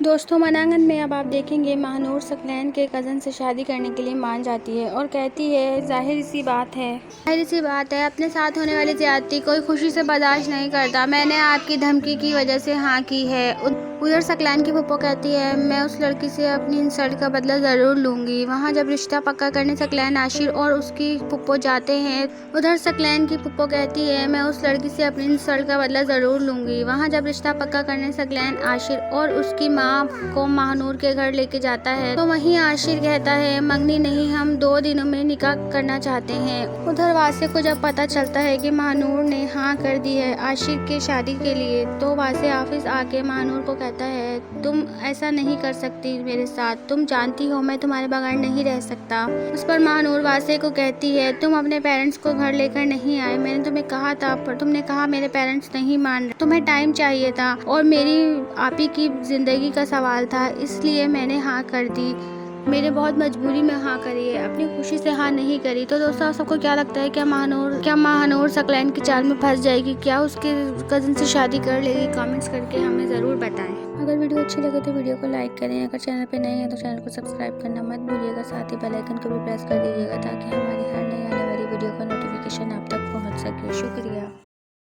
दोस्तों मनांगन में अब आप देखेंगे महानूर सकलैन के कज़न से शादी करने के लिए मान जाती है और कहती है जाहिर सी बात है अपने साथ होने वाली ज्यादती कोई खुशी से बर्दाश्त नहीं करता। मैंने आपकी धमकी की वजह से हाँ की है। उधर सकलैन की फूफो कहती है मैं उस लड़की से अपनी इंसल्ट का बदला ज़रूर लूँगी। वहाँ जब रिश्ता पक्का करने सकलैन, आशिर और उसकी फूफो जाते हैं, उधर सकलैन की फूफो कहती है मैं उस लड़की से अपनी इंसल्ट का बदला ज़रूर लूँगी। वहाँ जब रिश्ता पक्का करने सकलैन, आशिर और उसकी माँ को महानूर के घर लेके जाता है तो वहीं आशिर कहता है मंगनी नहीं, हम 2 दिनों में निकाह करना चाहते हैं। उधर वासे को जब पता चलता है कि महानूर ने हाँ कर दी है आशिर के शादी के लिए तो वासे ऑफिस आके महानूर को कहता है तुम ऐसा नहीं कर सकती मेरे साथ, तुम जानती हो मैं तुम्हारे बगैर नहीं रह सकता। उस पर महानूर वासे को कहती है तुम अपने पेरेंट्स को घर लेकर नहीं आए, मैंने तुम्हें कहा था पर तुमने कहा मेरे पेरेंट्स नहीं मान रहे, तुम्हें टाइम चाहिए था और मेरी आप ही की जिंदगी का सवाल था इसलिए मैंने हाँ कर दी। मेरे बहुत मजबूरी में हाँ करी है, अपनी खुशी से हाँ नहीं करी। तो दोस्तों आप सबको क्या लगता है क्या महानूर सकलैन की चाल में फंस जाएगी, क्या उसके कज़न से शादी कर लेगी? कमेंट्स करके हमें ज़रूर बताएं। अगर वीडियो अच्छी लगे तो वीडियो को लाइक करें, अगर चैनल पे नए हैं तो चैनल को सब्सक्राइब करना मत भूलिएगा, साथ ही बेल आइकन को भी प्रेस कर दीजिएगा ताकि हमारी हर नई आने वाली वीडियो का नोटिफिकेशन आप तक पहुँच सके। शुक्रिया।